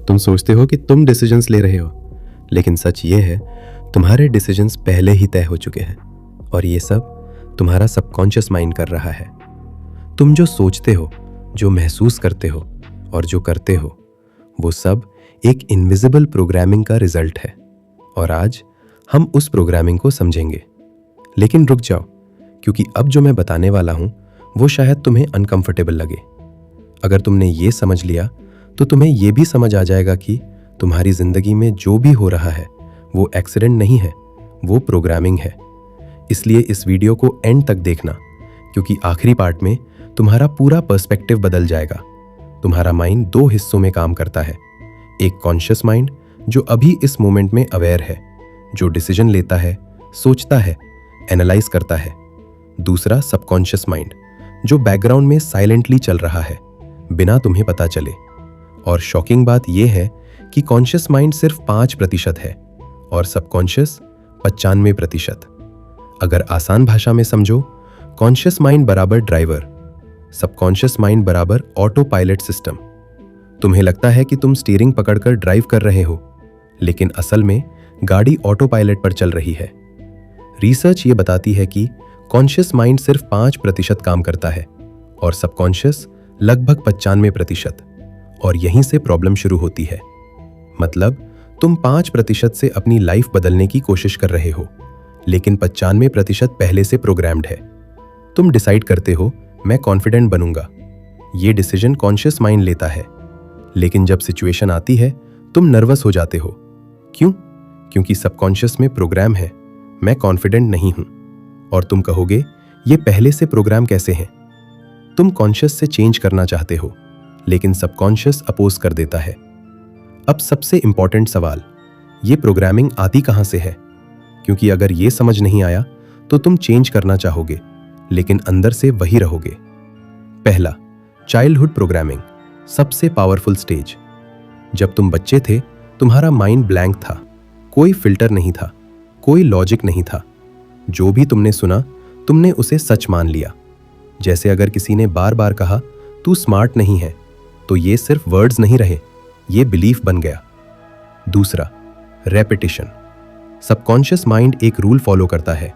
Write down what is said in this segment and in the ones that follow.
तुम सोचते हो कि तुम डिसीजंस ले रहे हो, लेकिन सच ये है तुम्हारे डिसीजंस पहले ही तय हो चुके हैं और ये सब तुम्हारा सबकॉन्शियस माइंड कर रहा है। तुम जो सोचते हो, जो महसूस करते हो और जो करते हो, वो सब एक इनविजिबल प्रोग्रामिंग का रिजल्ट है। और आज हम उस प्रोग्रामिंग को समझेंगे। लेकिन रुक जाओ, क्योंकि अब जो मैं बताने वाला हूं वो शायद तुम्हें अनकंफर्टेबल लगे। अगर तुमने ये समझ लिया तो तुम्हें ये भी समझ आ जाएगा कि तुम्हारी जिंदगी में जो भी हो रहा है वो एक्सीडेंट नहीं है, वो प्रोग्रामिंग है। इसलिए इस वीडियो को एंड तक देखना, क्योंकि आखिरी पार्ट में तुम्हारा पूरा पर्सपेक्टिव बदल जाएगा। तुम्हारा माइंड दो हिस्सों में काम करता है। एक कॉन्शियस माइंड जो अभी इस मोमेंट में अवेयर है, जो डिसीजन लेता है, सोचता है, एनालाइज करता है। दूसरा सबकॉन्शियस माइंड जो बैकग्राउंड में साइलेंटली चल रहा है, बिना तुम्हें पता चले। और शॉकिंग बात यह है कि कॉन्शियस माइंड सिर्फ 5% है और सबकॉन्शियस 95%। अगर आसान भाषा में समझो, कॉन्शियस माइंड बराबर ड्राइवर, सबकॉन्शियस माइंड बराबर ऑटो पायलट सिस्टम। तुम्हें लगता है कि तुम स्टीयरिंग पकड़कर ड्राइव कर रहे हो, लेकिन असल में गाड़ी ऑटो पायलट पर चल रही है। रिसर्च ये बताती है कि कॉन्शियस माइंड सिर्फ 5% काम करता है और सबकॉन्शियस लगभग 95%। और यहीं से प्रॉब्लम शुरू होती है। मतलब तुम 5% से अपनी लाइफ बदलने की कोशिश कर रहे हो, लेकिन 95% पहले से प्रोग्राम्ड है। तुम डिसाइड करते हो मैं कॉन्फिडेंट बनूंगा। ये डिसीजन कॉन्शियस माइंड लेता है, लेकिन जब सिचुएशन आती है तुम नर्वस हो जाते हो। क्यों? क्योंकि सबकॉन्शियस में प्रोग्राम है मैं कॉन्फिडेंट नहीं हूं। और तुम कहोगे ये पहले से प्रोग्राम कैसे हैं? तुम कॉन्शियस से चेंज करना चाहते हो, लेकिन सबकॉन्शियस अपोज कर देता है। अब सबसे इंपॉर्टेंट सवाल, ये प्रोग्रामिंग आती कहां से है? क्योंकि अगर ये समझ नहीं आया तो तुम चेंज करना चाहोगे, लेकिन अंदर से वही रहोगे। पहला, चाइल्डहुड प्रोग्रामिंग, सबसे पावरफुल स्टेज। जब तुम बच्चे थे तुम्हारा माइंड ब्लैंक था, कोई फिल्टर नहीं था, कोई लॉजिक नहीं था। जो भी तुमने सुना तुमने उसे सच मान लिया। जैसे अगर किसी ने बार बार कहा तू स्मार्ट नहीं है, तो ये सिर्फ वर्ड्स नहीं रहे, ये बिलीफ बन गया। दूसरा, रेपिटिशन। सबकॉन्शियस माइंड एक रूल फॉलो करता है,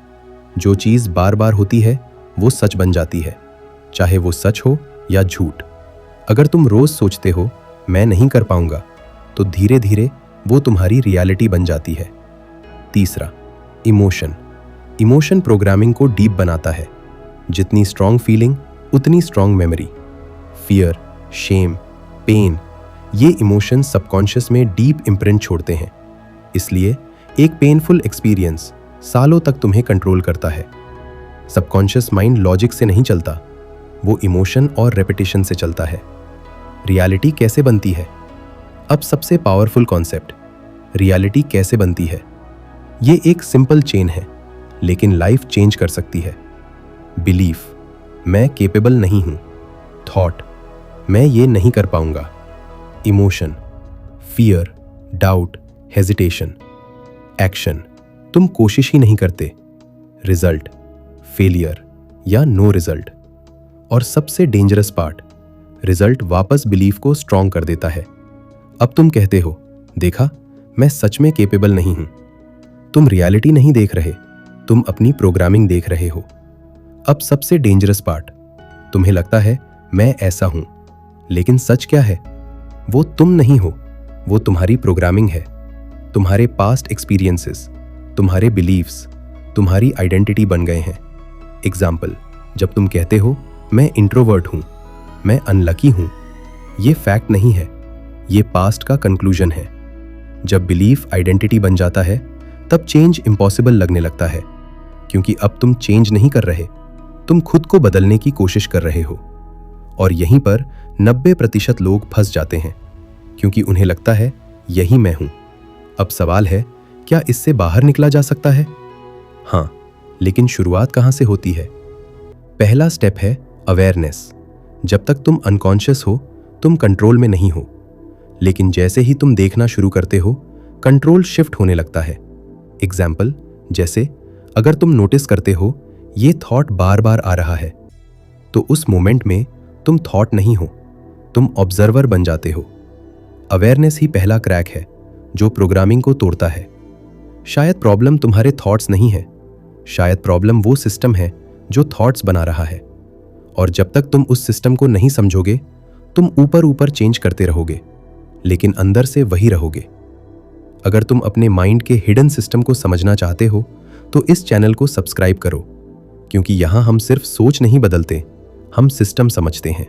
जो चीज बार बार होती है वो सच बन जाती है, चाहे वो सच हो या झूठ। अगर तुम रोज सोचते हो मैं नहीं कर पाऊंगा, तो धीरे धीरे वो तुम्हारी रियलिटी बन जाती है। तीसरा, इमोशन। इमोशन प्रोग्रामिंग को डीप बनाता है। जितनी स्ट्रॉन्ग फीलिंग उतनी strong memory. Fear, shame, pain, ये इमोशंस सबकॉन्शियस में डीप इम्प्रिंट छोड़ते हैं। इसलिए एक पेनफुल एक्सपीरियंस सालों तक तुम्हें कंट्रोल करता है। सबकॉन्शियस माइंड लॉजिक से नहीं चलता, वो इमोशन और रेपिटेशन से चलता है। रियलिटी कैसे बनती है? अब सबसे पावरफुल कॉन्सेप्ट, रियलिटी कैसे बनती है? ये एक सिंपल चेन है, लेकिन लाइफ चेंज कर सकती है। बिलीफ, मैं केपेबल नहीं हूं। थॉट, मैं ये नहीं कर पाऊंगा। Emotion, fear, doubt, hesitation. Action, तुम कोशिश ही नहीं करते। रिजल्ट, फेलियर या नो रिजल्ट। और सबसे डेंजरस पार्ट, रिजल्ट वापस बिलीफ को स्ट्रॉन्ग कर देता है। अब तुम कहते हो देखा, मैं सच में केपेबल नहीं हूं। तुम रियलिटी नहीं देख रहे, तुम अपनी प्रोग्रामिंग देख रहे हो। अब सबसे डेंजरस पार्ट, तुम्हें लगता है मैं ऐसा हूं, लेकिन सच क्या है? वो तुम नहीं हो, वो तुम्हारी प्रोग्रामिंग है। तुम्हारे पास्ट एक्सपीरियंसेस, तुम्हारे बिलीव्स, तुम्हारी आइडेंटिटी बन गए हैं। एग्जाम्पल, जब तुम कहते हो मैं इंट्रोवर्ट हूं, मैं अनलकी हूं, ये फैक्ट नहीं है, ये पास्ट का कंक्लूजन है। जब बिलीफ आइडेंटिटी बन जाता है तब चेंज इम्पॉसिबल लगने लगता है, क्योंकि अब तुम चेंज नहीं कर रहे, तुम खुद को बदलने की कोशिश कर रहे हो। और यहीं पर 90% लोग फंस जाते हैं, क्योंकि उन्हें लगता है यही मैं हूं। अब सवाल है, क्या इससे बाहर निकला जा सकता है? हाँ, लेकिन शुरुआत कहां से होती है? पहला स्टेप है अवेयरनेस। जब तक तुम अनकॉन्शियस हो तुम कंट्रोल में नहीं हो, लेकिन जैसे ही तुम देखना शुरू करते हो कंट्रोल शिफ्ट होने लगता है। एग्जाम्पल, जैसे अगर तुम नोटिस करते हो ये थॉट बार बार आ रहा है, तो उस मोमेंट में तुम थॉट नहीं हो, तुम ऑब्जर्वर बन जाते हो। अवेयरनेस ही पहला क्रैक है जो प्रोग्रामिंग को तोड़ता है। शायद प्रॉब्लम तुम्हारे थॉट्स नहीं है, शायद प्रॉब्लम वो सिस्टम है जो थॉट्स बना रहा है। और जब तक तुम उस सिस्टम को नहीं समझोगे, तुम ऊपर ऊपर चेंज करते रहोगे, लेकिन अंदर से वही रहोगे। अगर तुम अपने माइंड के हिडन सिस्टम को समझना चाहते हो तो इस चैनल को सब्सक्राइब करो, क्योंकि यहाँ हम सिर्फ सोच नहीं बदलते, हम सिस्टम समझते हैं।